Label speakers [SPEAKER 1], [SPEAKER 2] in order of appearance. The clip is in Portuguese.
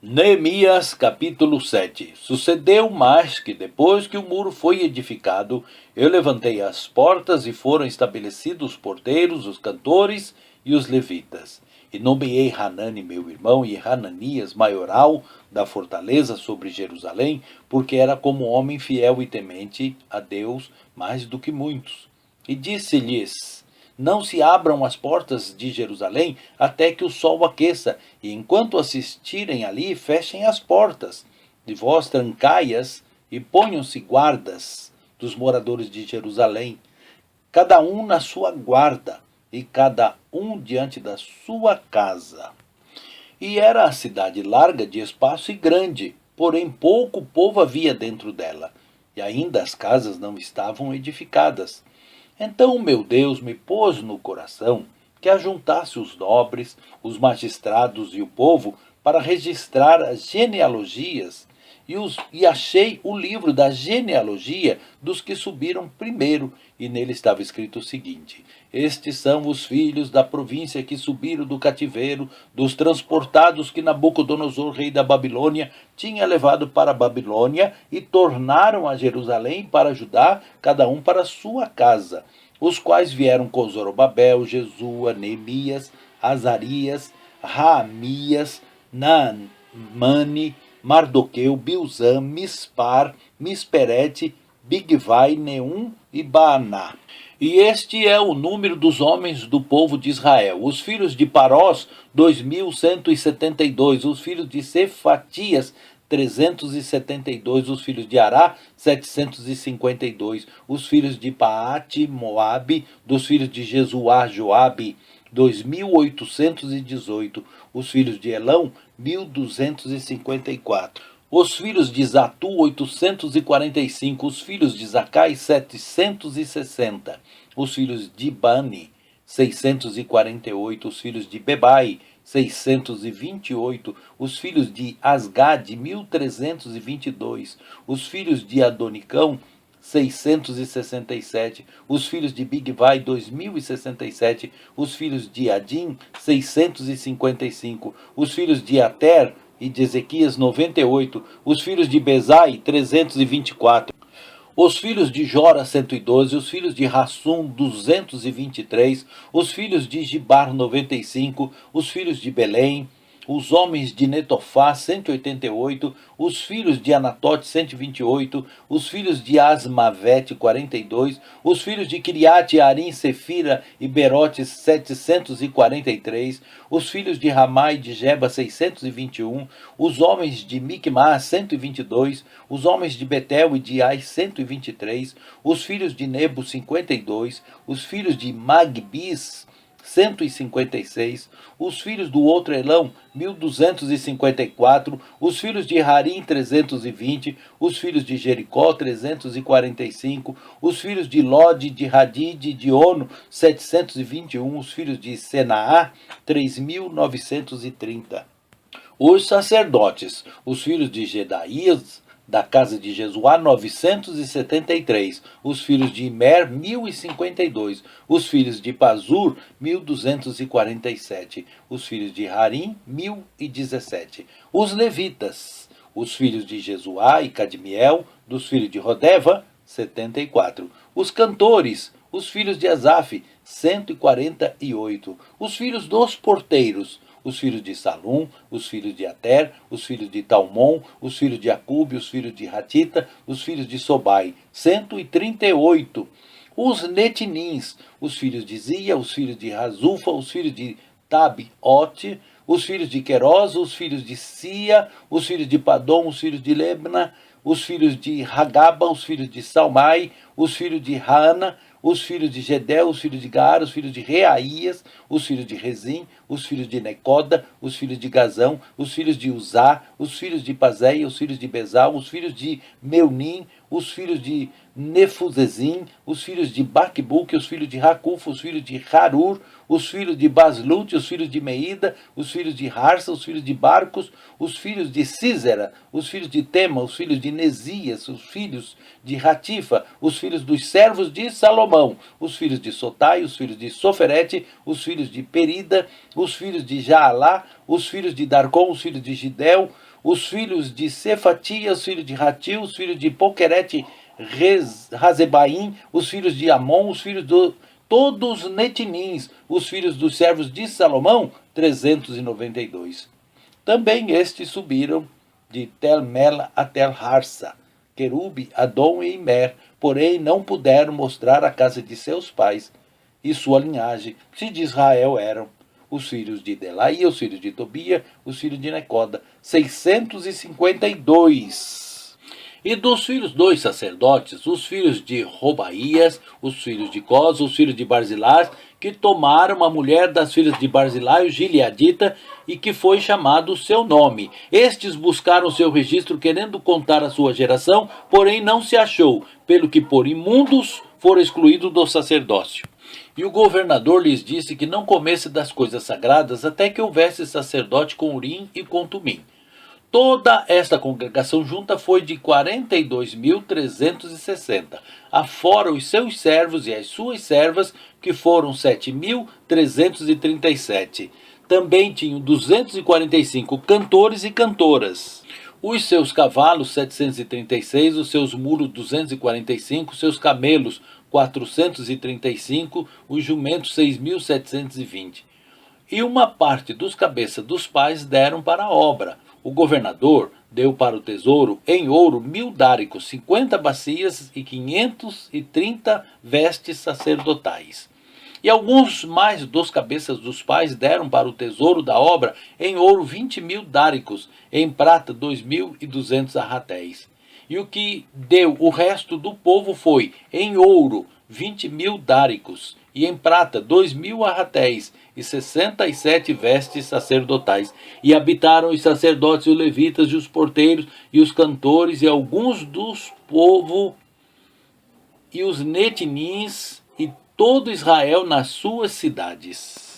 [SPEAKER 1] Neemias capítulo 7. Sucedeu mais que depois que o muro foi edificado, eu levantei as portas e foram estabelecidos os porteiros, os cantores e os levitas. E nomeei Hanani meu irmão e Hananias maioral da fortaleza sobre Jerusalém, porque era como homem fiel e temente a Deus mais do que muitos. E disse-lhes: não se abram as portas de Jerusalém até que o sol aqueça, e enquanto assistirem ali, fechem as portas. De vós trancai-as e ponham-se guardas dos moradores de Jerusalém, cada um na sua guarda, e cada um diante da sua casa. E era a cidade larga de espaço e grande, porém pouco povo havia dentro dela, e ainda as casas não estavam edificadas. Então meu Deus me pôs no coração que ajuntasse os nobres, os magistrados e o povo para registrar as genealogias e achei o livro da genealogia dos que subiram primeiro, e nele estava escrito o seguinte: estes são os filhos da província que subiram do cativeiro, dos transportados que Nabucodonosor, rei da Babilônia, tinha levado para a Babilônia, e tornaram a Jerusalém para Judá, cada um para sua casa, os quais vieram com Zorobabel, Jesua, Neemias, Azarias, Raamias, Naamani, Mardoqueu, Bilzam, Mispar, Misperete, Bigvai, Neum e Baaná. E este é o número dos homens do povo de Israel. Os filhos de Parós, 2.172. Os filhos de Cefatias, 372. Os filhos de Ará, 752. Os filhos de Paate, Moabe. Dos filhos de Jesuá, Joabe, 2.818. Os filhos de Elão, 1.254. Os filhos de Zatu, 845. Os filhos de Zacai, 760. Os filhos de Bani, 648. Os filhos de Bebai, 628. Os filhos de Asgad, 1.322. Os filhos de Adonicão, 667, os filhos de Bigvai, 2067, os filhos de Adim, 655, os filhos de Ater e de Ezequias, 98, os filhos de Bezai, 324, os filhos de Jora, 112, os filhos de Rassum, 223, os filhos de Gibar, 95, os filhos de Belém, os homens de Netofá, 188, os filhos de Anatote, 128, os filhos de Asmavete, 42, os filhos de Kiriate, Arim, Sefira e Berote, 743, os filhos de Ramá e de Geba, 621, os homens de Micmas, 122, os homens de Betel e de Ai, 123, os filhos de Nebo, 52, os filhos de Magbis, 156, os filhos do outro Elão, 1.254, os filhos de Harim, 320, os filhos de Jericó, 345, os filhos de Lode, de Hadid e de Ono, 721, os filhos de Senaá, 3.930. Os sacerdotes, os filhos de Gedaías, da casa de Jesuá, 973, os filhos de Imer, 1052, os filhos de Pazur, 1247, os filhos de Harim, 1017, os levitas, os filhos de Jesuá e Cadmiel, dos filhos de Rodeva, 74, os cantores, os filhos de Asaf, 148, os filhos dos porteiros, os filhos de Salum, os filhos de Ater, os filhos de Talmon, os filhos de Acube, os filhos de Ratita, os filhos de Sobai, 138. Os netinins, os filhos de Zia, os filhos de Razufa, os filhos de Tabiote, os filhos de Queros, os filhos de Sia, os filhos de Padom, os filhos de Lebna, os filhos de Hagaba, os filhos de Salmai, os filhos de Hana, os filhos de Gedel, os filhos de Gaar, os filhos de Reaías, os filhos de Rezim, os filhos de Necoda, os filhos de Gazão, os filhos de Uzá, os filhos de Pazéia, os filhos de Bezal, os filhos de Meunim, os filhos de Nefuzezim, os filhos de Baquebuque, os filhos de Racufa, os filhos de Harur, os filhos de Baslute, os filhos de Meida, os filhos de Harsa, os filhos de Barcos, os filhos de Císera, os filhos de Tema, os filhos de Nesias, os filhos de Ratifa, os filhos dos servos de Salomão, os filhos de Sotai, os filhos de Soferete, os filhos de Perida, os filhos de Jaalá, os filhos de Darcon, os filhos de Gidel, os filhos de Cefatia, os filhos de Ratil, os filhos de Poquerete Razebaim, os filhos de Amon, os filhos de todos os netinins, os filhos dos servos de Salomão, 392. Também estes subiram de Tel-Mela a Tel-Harsa, Querube, Adom e Imer, porém não puderam mostrar a casa de seus pais e sua linhagem, se de Israel eram os filhos de Delaía, os filhos de Tobia, os filhos de Necoda, 652. E dos filhos dos sacerdotes, os filhos de Robaías, os filhos de Cós, os filhos de Barzilás, que tomaram a mulher das filhas de Barzilai, o Gileadita, e que foi chamado o seu nome. Estes buscaram seu registro, querendo contar a sua geração, porém não se achou, pelo que por imundos foram excluídos do sacerdócio. E o governador lhes disse que não comesse das coisas sagradas até que houvesse sacerdote com Urim e com Tumim. Toda esta congregação junta foi de 42.360, afora os seus servos e as suas servas, que foram 7.337. Também tinham 245 cantores e cantoras. Os seus cavalos, 736, os seus mulos, 245, seus camelos, 435, os jumentos, 6.720. E uma parte dos cabeças dos pais deram para a obra. O governador deu para o tesouro em ouro 1.000 dáricos, 50 bacias e 530 vestes sacerdotais. E alguns mais dos cabeças dos pais deram para o tesouro da obra em ouro 20.000 dáricos, em prata 2.200 arratéis. E o que deu o resto do povo foi em ouro 20.000 dáricos, e em prata 2.000 arratéis e 67 vestes sacerdotais. E habitaram os sacerdotes, os levitas e os porteiros e os cantores e alguns dos povo e os netinins e todo Israel nas suas cidades.